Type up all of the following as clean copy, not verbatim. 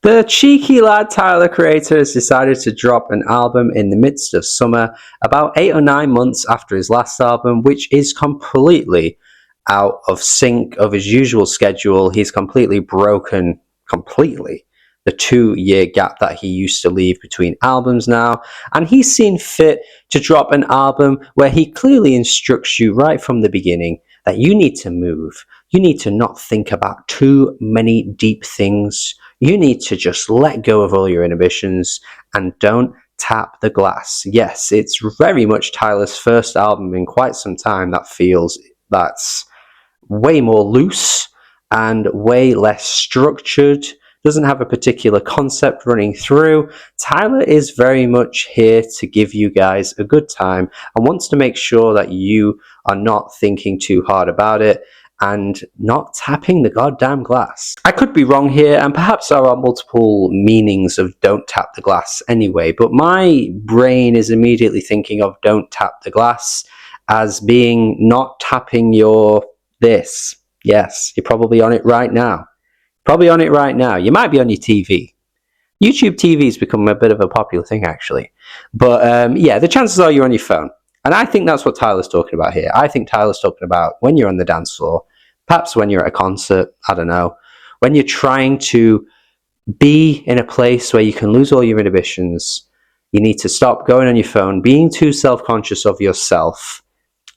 The cheeky lad Tyler Creator has decided to drop an album in the midst of summer, about 8 or 9 months after his last album, which is completely out of sync of his usual schedule. He's completely broken the 2-year gap that he used to leave between albums now, and he's seen fit to drop an album where he clearly instructs you right from the beginning that you need to move. You need to not think about too many deep things. You need to just let go of all your inhibitions and don't tap the glass. Yes, it's very much Tyler's first album in quite some time that's way more loose and way less structured. Doesn't have a particular concept running through. Tyler is very much here to give you guys a good time and wants to make sure that you are not thinking too hard about it and not tapping the goddamn glass. I could be wrong here, and perhaps there are multiple meanings of don't tap the glass anyway, but my brain is immediately thinking of don't tap the glass as being not tapping your this. Yes, you're probably on it right now. You might be on your TV. YouTube TV has become a bit of a popular thing, actually. But yeah, the chances are you're on your phone. And I think that's what Tyler's talking about here. I think Tyler's talking about when you're on the dance floor, perhaps when you're at a concert, I don't know, when you're trying to be in a place where you can lose all your inhibitions, you need to stop going on your phone, being too self-conscious of yourself,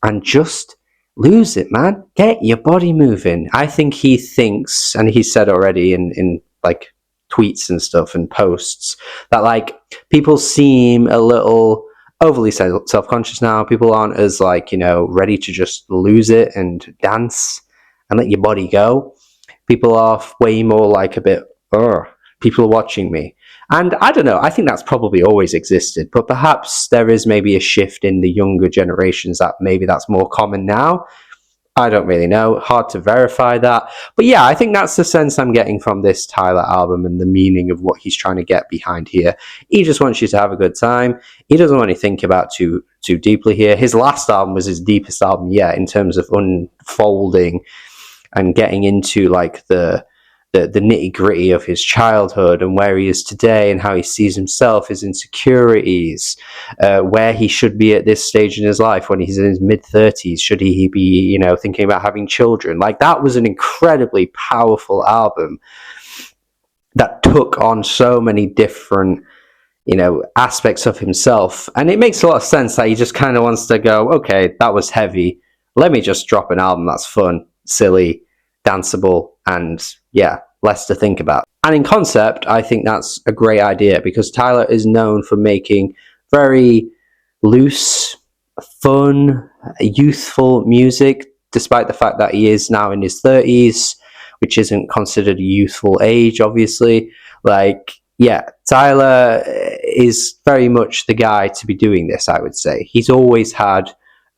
and just lose it, man. Get your body moving. I think he thinks, and he said already in like tweets and stuff and posts, that like people seem a little overly self-conscious now. People aren't as like, ready to just lose it and dance and let your body go. People are way more like a bit, people are watching me. And I don't know, I think that's probably always existed, but perhaps there is maybe a shift in the younger generations that maybe that's more common now. I don't really know, hard to verify that. But yeah, I think that's the sense I'm getting from this Tyler album and the meaning of what he's trying to get behind here. He just wants you to have a good time. He doesn't want you to think about too deeply here. His last album was his deepest album yet in terms of unfolding and getting into like the nitty-gritty of his childhood and where he is today and how he sees himself, his insecurities, where he should be at this stage in his life when he's in his mid-30s. Should he be, thinking about having children? Like, that was an incredibly powerful album that took on so many different, aspects of himself. And it makes a lot of sense that he just kind of wants to go, okay, that was heavy. Let me just drop an album that's fun, silly, danceable, and yeah, less to think about. And in concept, I think that's a great idea because Tyler is known for making very loose, fun, youthful music, despite the fact that he is now in his 30s, which isn't considered a youthful age, obviously. Like, yeah, Tyler is very much the guy to be doing this, I would say. He's always had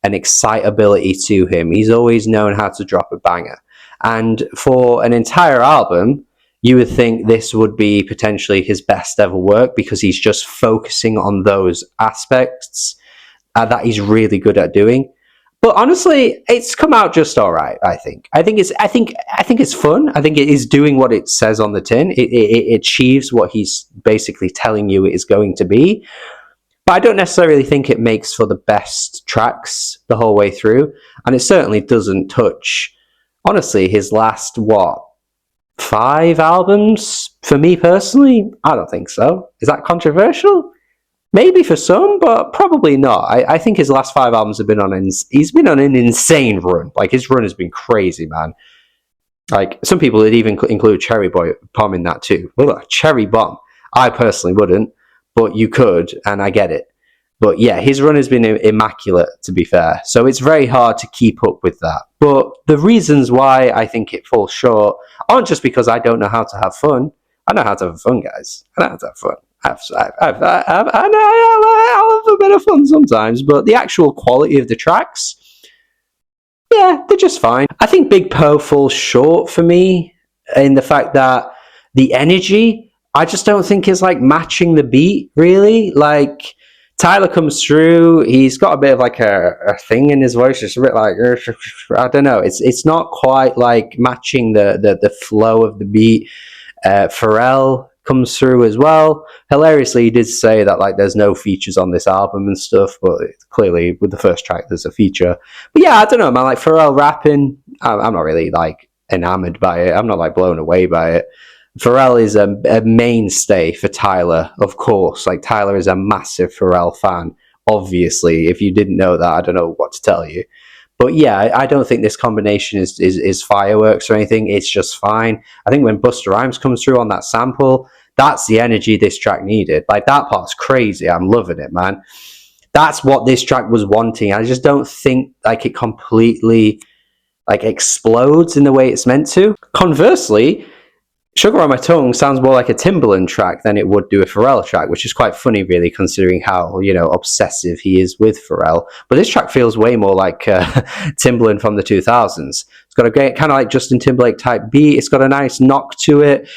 an excitability to him. He's always known how to drop a banger. And for an entire album, you would think this would be potentially his best ever work because he's just focusing on those aspects that he's really good at doing. But honestly, it's come out just all right. I think it's fun. I think it is doing what it says on the tin. It achieves what he's basically telling you it is going to be. But I don't necessarily think it makes for the best tracks the whole way through, and it certainly doesn't touch. Honestly, his last, 5 albums? For me personally, I don't think so. Is that controversial? Maybe for some, but probably not. I think his last 5 albums have been he's been on an insane run. Like, his run has been crazy, man. Like, some people would even include Cherry Bomb in that too. Cherry Bomb. I personally wouldn't, but you could, and I get it. But yeah, his run has been immaculate, to be fair. So it's very hard to keep up with that. But the reasons why I think it falls short aren't just because I don't know how to have fun. I know how to have fun, guys. I know how to have fun. I have a bit of fun sometimes. But the actual quality of the tracks, yeah, they're just fine. I think Big Poe falls short for me in the fact that the energy, I just don't think is like matching the beat, really. Like, Tyler comes through, he's got a bit of like a thing in his voice, it's a bit like, I don't know, it's not quite like matching the flow of the beat. Pharrell comes through as well. Hilariously, he did say that like there's no features on this album and stuff, but clearly with the first track there's a feature. But yeah, I don't know, man. Like Pharrell rapping, I'm not really like enamored by it. I'm not like blown away by it. Pharrell is a mainstay for Tyler, of course. Like Tyler is a massive Pharrell fan. Obviously, if you didn't know that, I don't know what to tell you. But yeah, I don't think this combination is fireworks or anything. It's just fine. I think when Busta Rhymes comes through on that sample, that's the energy this track needed. Like that part's crazy. I'm loving it, man. That's what this track was wanting. I just don't think like it completely like explodes in the way it's meant to. Conversely, Sugar on My Tongue sounds more like a Timbaland track than it would do a Pharrell track, which is quite funny, really, considering how, obsessive he is with Pharrell. But this track feels way more like Timbaland from the 2000s. It's got a great kind of like Justin Timberlake type beat. It's got a nice knock to it.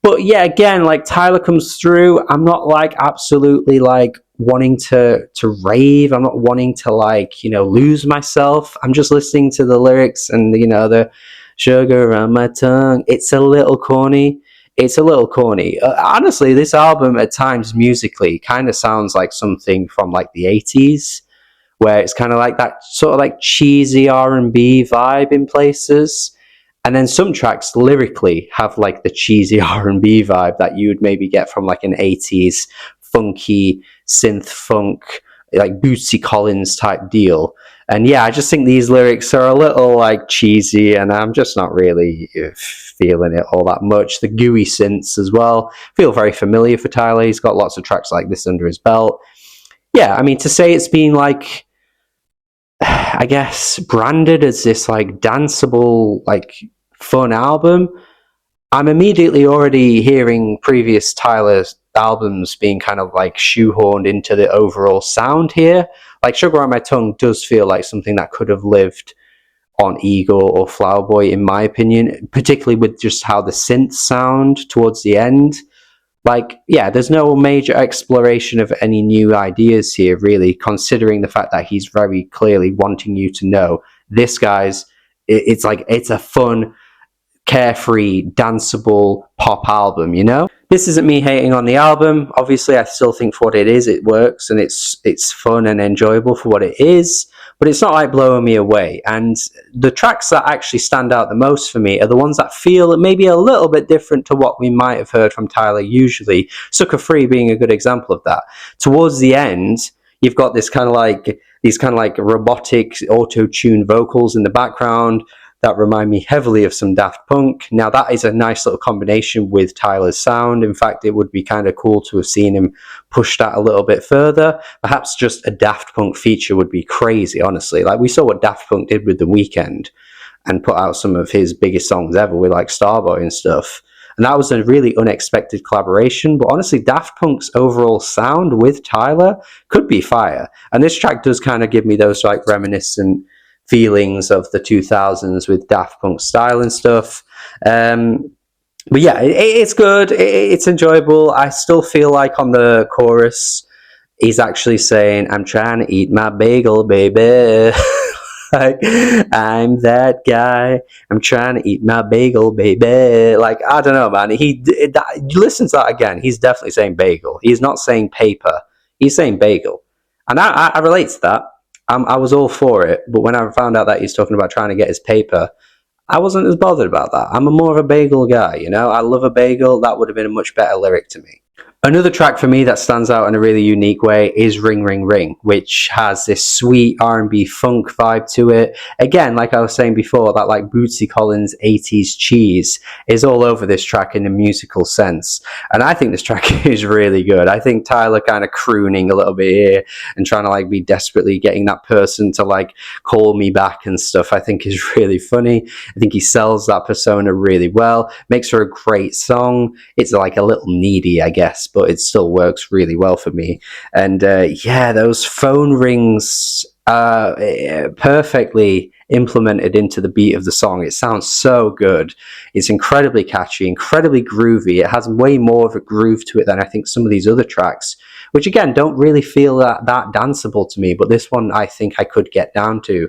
But yeah, again, like Tyler comes through. I'm not like absolutely like wanting to rave. I'm not wanting to like, lose myself. I'm just listening to the lyrics and, the sugar on my tongue. It's a little corny. Honestly, this album at times musically kind of sounds like something from like the 80s, where it's kind of like that sort of like cheesy R&B vibe in places. And then some tracks lyrically have like the cheesy R&B vibe that you would maybe get from like an 80s funky synth funk, like Bootsy Collins type deal. And yeah, I just think these lyrics are a little like cheesy, and I'm just not really feeling it all that much. The gooey synths as well feel very familiar for Tyler. He's got lots of tracks like this under his belt. Yeah, I mean, to say it's been like, I guess, branded as this like danceable, like fun album, I'm immediately already hearing previous Tyler's albums being kind of like shoehorned into the overall sound here. Like Sugar on My Tongue does feel like something that could have lived on Ego or Flower Boy, in my opinion, particularly with just how the synths sound towards the end. Like, yeah, there's no major exploration of any new ideas here, really, considering the fact that he's very clearly wanting you to know this guy's, it's like, it's a fun, carefree, danceable pop album, This isn't me hating on the album. Obviously, I still think for what it is, it works, and it's fun and enjoyable for what it is, but it's not like blowing me away. And the tracks that actually stand out the most for me are the ones that feel maybe a little bit different to what we might have heard from Tyler usually. Sucker Free being a good example of that. Towards the end, you've got these kind of like robotic auto-tune vocals in the background that remind me heavily of some Daft Punk. Now, that is a nice little combination with Tyler's sound. In fact, it would be kind of cool to have seen him push that a little bit further. Perhaps just a Daft Punk feature would be crazy, honestly. Like, we saw what Daft Punk did with The Weeknd and put out some of his biggest songs ever with, like, Starboy and stuff. And that was a really unexpected collaboration. But honestly, Daft Punk's overall sound with Tyler could be fire. And this track does kind of give me those, like, reminiscent feelings of the 2000s with Daft Punk style and stuff. But yeah, it's good. It's enjoyable. I still feel like on the chorus, he's actually saying, "I'm trying to eat my bagel, baby." Like, I'm that guy. I'm trying to eat my bagel, baby. Like, I don't know, man. Listen to that again. He's definitely saying bagel. He's not saying paper. He's saying bagel. And I relate to that. I was all for it, but when I found out that he's talking about trying to get his paper, I wasn't as bothered about that. I'm more of a bagel guy, I love a bagel. That would have been a much better lyric to me. Another track for me that stands out in a really unique way is Ring Ring Ring, which has this sweet R&B funk vibe to it. Again, like I was saying before, that like Bootsy Collins 80s cheese is all over this track in a musical sense. And I think this track is really good. I think Tyler kind of crooning a little bit here and trying to like be desperately getting that person to like call me back and stuff, I think is really funny. I think he sells that persona really well, makes for a great song. It's like a little needy, I guess, but it still works really well for me. And yeah, those phone rings are perfectly implemented into the beat of the song. It sounds so good. It's incredibly catchy, incredibly groovy. It has way more of a groove to it than I think some of these other tracks, which again don't really feel that danceable to me, but this one I think I could get down to.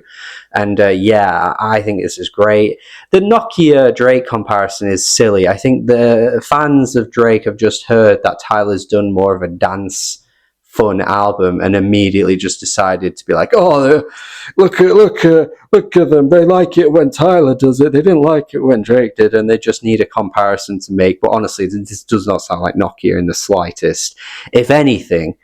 And yeah, I think this is great. The Nokia Drake comparison is silly. I think the fans of Drake have just heard that Tyler's done more of a dance fun album and immediately just decided to be like, oh, look at them, they like it when Tyler does it, they didn't like it when Drake did, and they just need a comparison to make. But honestly, this does not sound like Nokia in the slightest. If anything,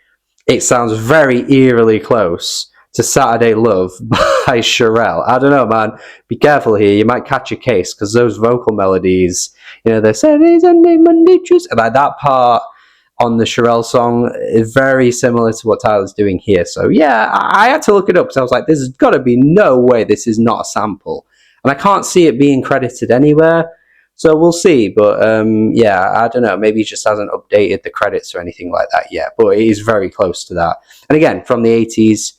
it sounds very eerily close to Saturday Love by Sherelle. I don't know, man. Be careful here. You might catch a case because those vocal melodies, they Saturday, Sunday, Monday, Tuesday, like that part on the Sherelle song is very similar to what Tyler's doing here. So yeah, I had to look it up because I was like, there's got to be no way this is not a sample. And I can't see it being credited anywhere. So we'll see. But yeah, I don't know. Maybe he just hasn't updated the credits or anything like that yet. But it is very close to that. And again, from the 80s,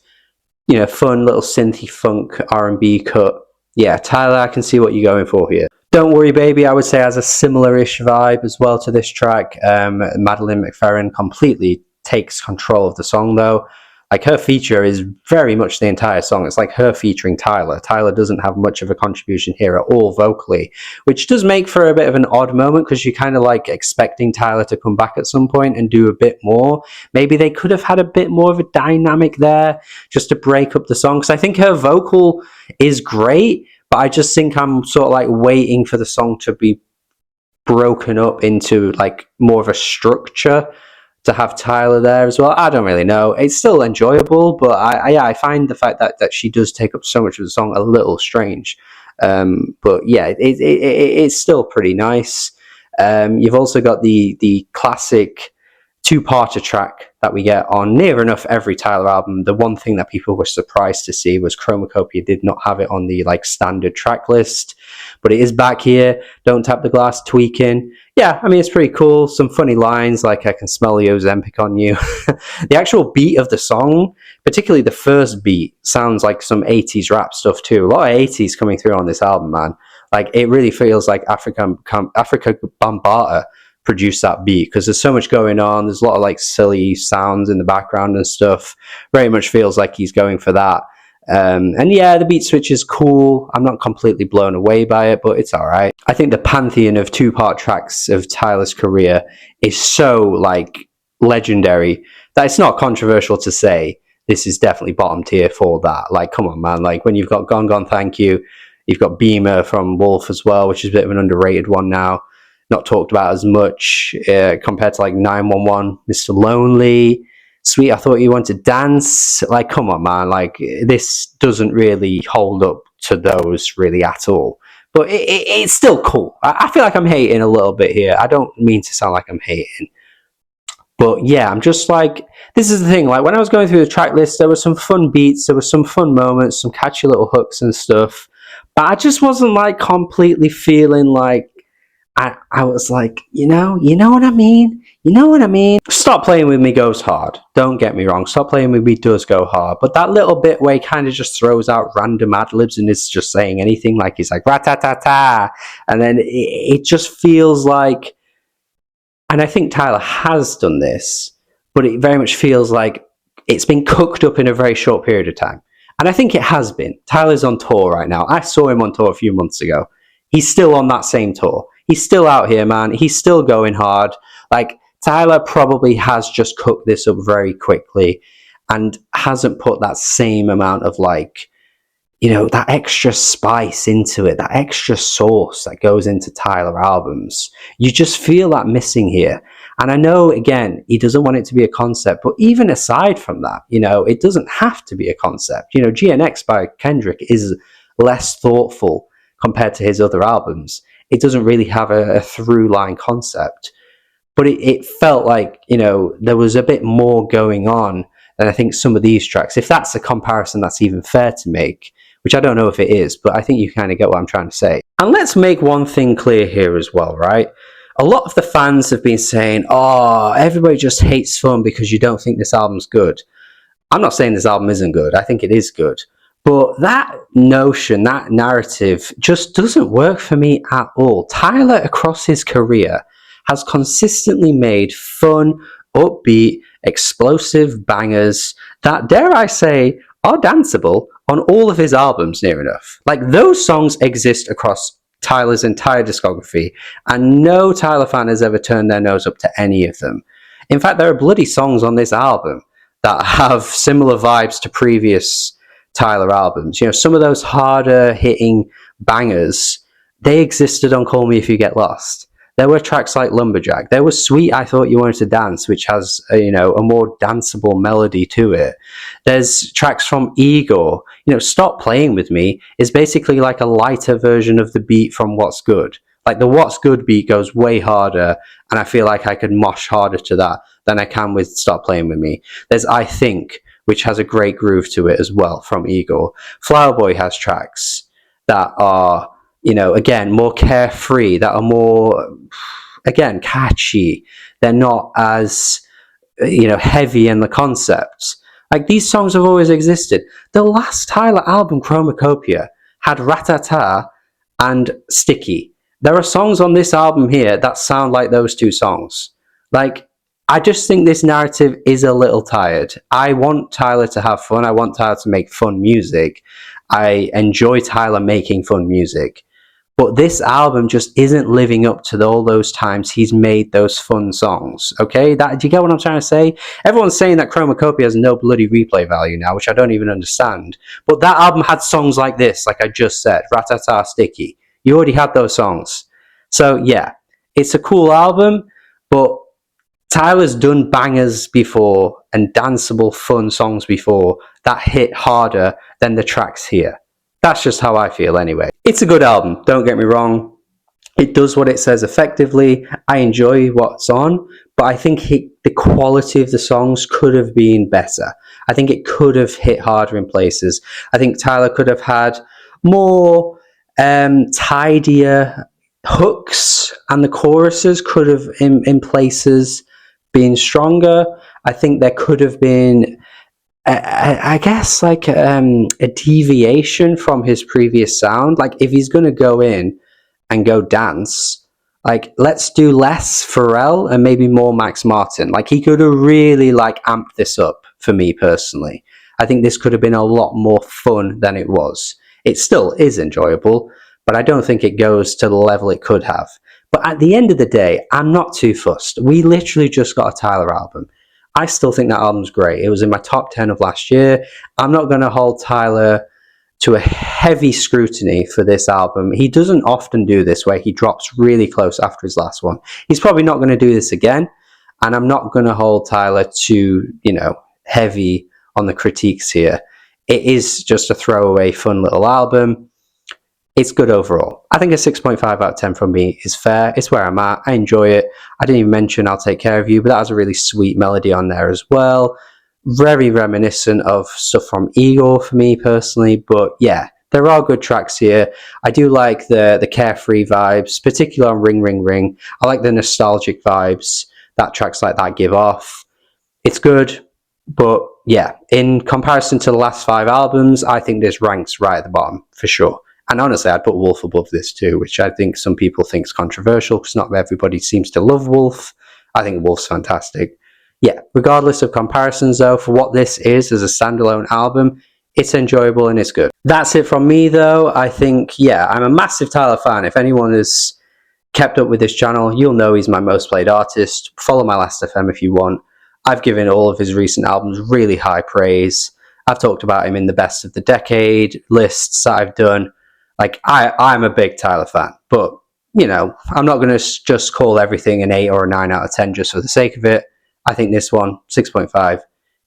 fun little synthy funk R&B cut. Yeah, Tyler, I can see what you're going for here. Don't Worry Baby, I would say, has a similar-ish vibe as well to this track. Madeline McFerrin completely takes control of the song, though. Like, her feature is very much the entire song. It's like her featuring Tyler. Tyler doesn't have much of a contribution here at all vocally, which does make for a bit of an odd moment because you're kind of like expecting Tyler to come back at some point and do a bit more. Maybe they could have had a bit more of a dynamic there just to break up the song, because I think her vocal is great, but I just think I'm sort of like waiting for the song to be broken up into like more of a structure to have Tyler there as well. I don't really know. It's still enjoyable, but I find the fact that she does take up so much of the song a little strange. But yeah, it's still pretty nice. You've also got the classic two-parter track that we get on near enough every Tyler album. The one thing that people were surprised to see was Chromacopia did not have it on the like standard track list, but it is back here. Don't Tap the Glass, Tweaking. Yeah, I mean, it's pretty cool. Some funny lines like I can smell the Ozempic on you. The actual beat of the song, particularly the first beat, sounds like some 80s rap stuff too. A lot of 80s coming through on this album, man. Like, it really feels like Africa Bambaataa produced that beat, because there's so much going on. There's a lot of like silly sounds in the background and stuff. Very much feels like he's going for that. And yeah, the beat switch is cool. I'm not completely blown away by it, but it's all right. I think the pantheon of two-part tracks of Tyler's career is so like legendary that it's not controversial to say this is definitely bottom tier for that. Like, come on, man. Like, when you've got Gone Gone Thank You, you've got Beamer from Wolf as well, which is a bit of an underrated one now. Not talked about as much compared to like 911, Mr. Lonely, Sweet I Thought You Wanted to Dance. Like, come on, man. Like, this doesn't really hold up to those really at all. But it's still cool. I feel like I'm hating a little bit here. I don't mean to sound like I'm hating. But yeah, I'm just like, this is the thing. Like, when I was going through the track list, there were some fun beats, there were some fun moments, some catchy little hooks and stuff. But I just wasn't like completely feeling like, I was like, you know what I mean? You know what I mean? Stop Playing With Me goes hard. Don't get me wrong. Stop Playing With Me does go hard. But that little bit where he kind of just throws out random ad-libs and is just saying anything, like he's like, rat-ta-ta-ta. And then it just feels like, and I think Tyler has done this, but it very much feels like it's been cooked up in a very short period of time. And I think it has been. Tyler's on tour right now. I saw him on tour a few months ago. He's still on that same tour. He's still out here, man. He's still going hard. Like, Tyler probably has just cooked this up very quickly and hasn't put that same amount of, like, that extra spice into it, that extra sauce that goes into Tyler albums. You just feel that missing here. And I know, again, he doesn't want it to be a concept, but even aside from that, it doesn't have to be a concept. GNX by Kendrick is less thoughtful compared to his other albums. It doesn't really have a through line concept, but it felt like, there was a bit more going on than I think some of these tracks, if that's a comparison that's even fair to make, which I don't know if it is, but I think you kind of get what I'm trying to say. And let's make one thing clear here as well, right? A lot of the fans have been saying, oh, everybody just hates Fun because you don't think this album's good. I'm not saying this album isn't good. I think it is good. But that notion, that narrative just doesn't work for me at all. Tyler, across his career, has consistently made fun, upbeat, explosive bangers that, dare I say, are danceable on all of his albums near enough. Like, those songs exist across Tyler's entire discography, and no Tyler fan has ever turned their nose up to any of them. In fact, there are bloody songs on this album that have similar vibes to previous Tyler albums. You know, some of those harder hitting bangers, they existed on Call Me If You Get Lost. There were tracks like Lumberjack. There was Sweet I Thought You Wanted to Dance, which has a more danceable melody to it. There's tracks from Igor. Stop Playing With Me is basically like a lighter version of the beat from What's Good. Like, the What's Good beat goes way harder, and I feel like I could mosh harder to that than I can with Stop Playing With Me. There's I Think, which has a great groove to it as well from Igor. Flower Boy has tracks that are, again, more carefree, that are more, again, catchy. They're not as, heavy in the concept. Like, these songs have always existed. The last Tyler album, Chromacopia, had Ratata and Sticky. There are songs on this album here that sound like those two songs. Like, I just think this narrative is a little tired. I want Tyler to have fun. I want Tyler to make fun music. I enjoy Tyler making fun music. But this album just isn't living up to all those times he's made those fun songs, okay? Do you get what I'm trying to say? Everyone's saying that Chromacopia has no bloody replay value now, which I don't even understand. But that album had songs like this, like I just said, Ratata, Sticky. You already had those songs. So, yeah, it's a cool album, but Tyler's done bangers before and danceable, fun songs before that hit harder than the tracks here. That's just how I feel anyway. It's a good album, don't get me wrong. It does what it says effectively. I enjoy what's on, but I think the quality of the songs could have been better. I think it could have hit harder in places. I think Tyler could have had more tidier hooks, and the choruses could have, in places, been stronger. I think there could have been, I guess, like a deviation from his previous sound. Like, if he's going to go in and go dance, like, let's do less Pharrell and maybe more Max Martin. Like, he could have really, amped this up for me personally. I think this could have been a lot more fun than it was. It still is enjoyable, but I don't think it goes to the level it could have. But at the end of the day, I'm not too fussed. We literally just got a Tyler album. I still think that album's great. It was in my top 10 of last year. I'm not going to hold Tyler to a heavy scrutiny for this album. He doesn't often do this, where he drops really close after his last one. He's probably not going to do this again, and I'm not going to hold Tyler to, heavy on the critiques here. It is just a throwaway, fun little album. It's good overall. I think a 6.5 out of 10 from me is fair. It's where I'm at. I enjoy it. I didn't even mention I'll Take Care of You, but that has a really sweet melody on there as well. Very reminiscent of stuff from Igor for me personally, but yeah, there are good tracks here. I do like the carefree vibes, particularly on Ring Ring Ring. I like the nostalgic vibes that tracks like that give off. It's good, but yeah, in comparison to the last 5 albums, I think this ranks right at the bottom for sure. And honestly, I'd put Wolf above this too, which I think some people think is controversial because not everybody seems to love Wolf. I think Wolf's fantastic. Yeah, regardless of comparisons though, for what this is as a standalone album, it's enjoyable and it's good. That's it from me though. I think, yeah, I'm a massive Tyler fan. If anyone has kept up with this channel, you'll know he's my most played artist. Follow my Last FM if you want. I've given all of his recent albums really high praise. I've talked about him in the best of the decade lists that I've done. Like, I'm a big Tyler fan, but, I'm not going to just call everything an 8 or a 9 out of 10 just for the sake of it. I think this one, 6.5,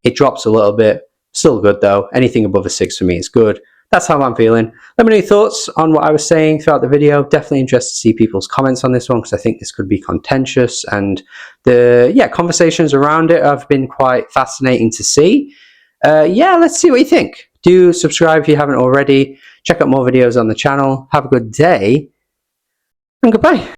it drops a little bit. Still good, though. Anything above a 6 for me is good. That's how I'm feeling. Let me know your thoughts on what I was saying throughout the video. Definitely interested to see people's comments on this one, because I think this could be contentious. And the conversations around it have been quite fascinating to see. Let's see what you think. Do subscribe if you haven't already. Check out more videos on the channel. Have a good day, and goodbye.